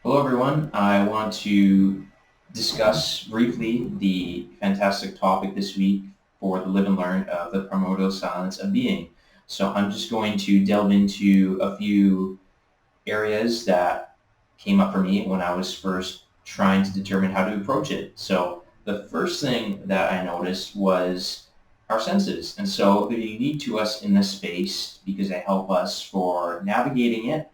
Hello, everyone. I want to discuss briefly the fantastic topic this week for the Live and Learn of the Primordial Silence of Being. So I'm just going to delve into a few areas that came up for me when I was first trying to determine how to approach it. So the first thing that I noticed was our senses. And so they're unique to us in this space because they help us for navigating it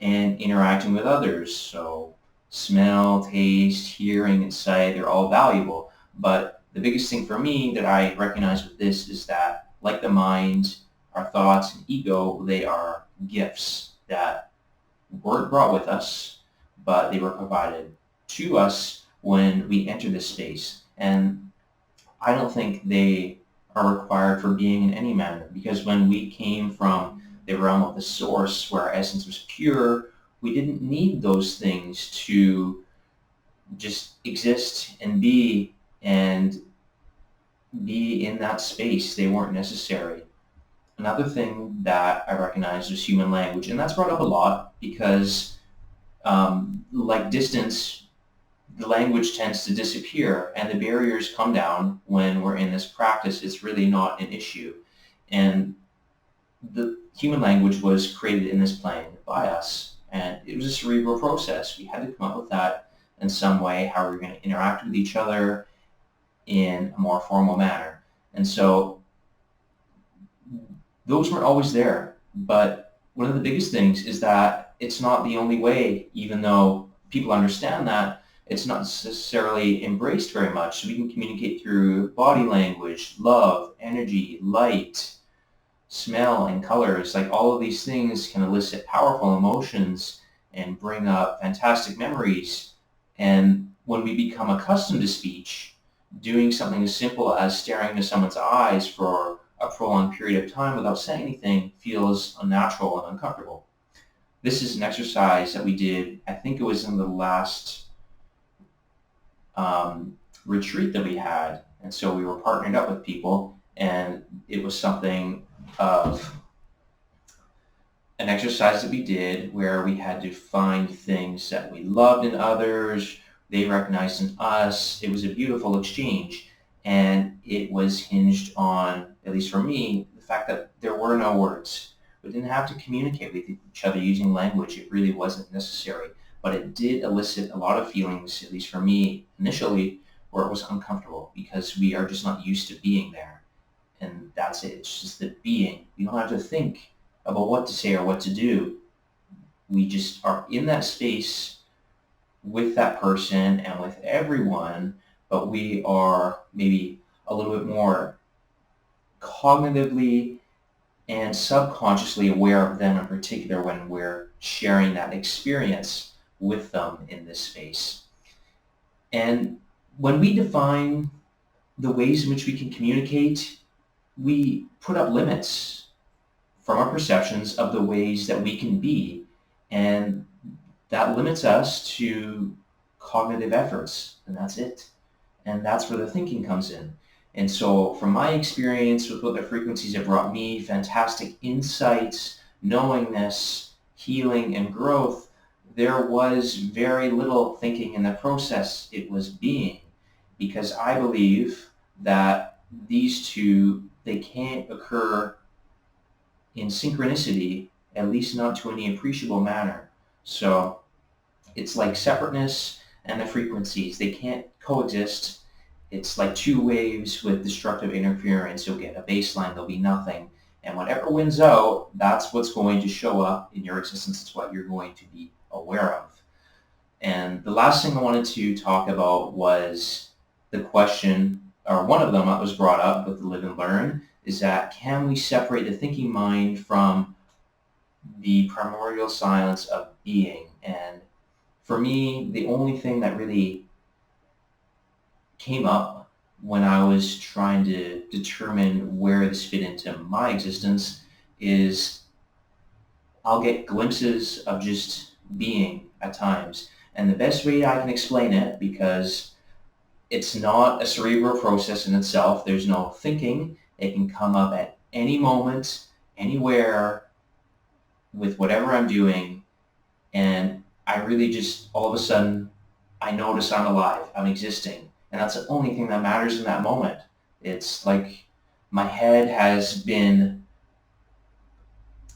and interacting with others. So smell, taste, hearing, and sight, they're all valuable. But the biggest thing for me that I recognize with this is that, like the mind, our thoughts and ego, they are gifts that weren't brought with us, but they were provided to us when we enter this space. And I don't think they are required for being in any manner, because when we came from the realm of the source where our essence was pure, we didn't need those things to just exist and be in that space. They weren't necessary. Another thing that I recognized was human language, and that's brought up a lot because, like distance, the language tends to disappear and the barriers come down when we're in this practice. It's really not an issue. And the human language was created in this plane by us. And it was a cerebral process. We had to come up with that in some way, how we were going to interact with each other in a more formal manner. And so those weren't always there. But one of the biggest things is that it's not the only way, even though people understand that, it's not necessarily embraced very much. So we can communicate through body language, love, energy, light, smell, and colors. Like all of these things can elicit powerful emotions and bring up fantastic memories. And when we become accustomed to speech, doing something as simple as staring into someone's eyes for a prolonged period of time without saying anything feels unnatural and uncomfortable. This is an exercise that we did, I think it was in the last retreat that we had. And so we were partnered up with people, and it was something of an exercise that we did where we had to find things that we loved in others, they recognized in us. It was a beautiful exchange, and it was hinged on, at least for me, the fact that there were no words. We didn't have to communicate with each other using language. It really wasn't necessary, but it did elicit a lot of feelings, at least for me initially, where it was uncomfortable because we are just not used to being there. And that's it. It's just the being. You don't have to think about what to say or what to do. We just are in that space with that person and with everyone, but we are maybe a little bit more cognitively and subconsciously aware of them in particular when we're sharing that experience with them in this space. And when we define the ways in which we can communicate, we put up limits from our perceptions of the ways that we can be. And that limits us to cognitive efforts, and that's it. And that's where the thinking comes in. And so from my experience with what the frequencies have brought me, fantastic insights, knowingness, healing, and growth, there was very little thinking in the process. It was being, because I believe that these two, they can't occur in synchronicity, at least not to any appreciable manner. So it's like separateness and the frequencies. They can't coexist. It's like two waves with destructive interference. You'll get a baseline, there'll be nothing. And whatever wins out, that's what's going to show up in your existence. It's what you're going to be aware of. And the last thing I wanted to talk about was the question, or one of them that was brought up with the Live and Learn, is that can we separate the thinking mind from the primordial silence of being? And for me, the only thing that really came up when I was trying to determine where this fit into my existence is I'll get glimpses of just being at times. And the best way I can explain it, because it's not a cerebral process in itself, there's no thinking, it can come up at any moment, anywhere, with whatever I'm doing, and I really just, all of a sudden, I notice I'm alive, I'm existing. And that's the only thing that matters in that moment. It's like my head has been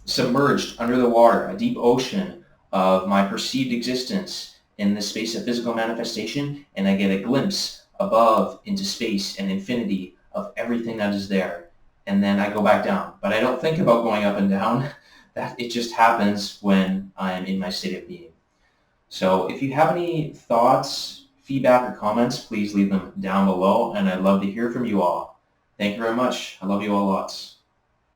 submerged under the water, a deep ocean of my perceived existence in the space of physical manifestation, and I get a glimpse above into space and infinity of everything that is there. And then I go back down. But I don't think about going up and down. That it just happens when I'm in my state of being. So if you have any thoughts, feedback, or comments, please leave them down below, and I'd love to hear from you all. Thank you very much. I love you all lots.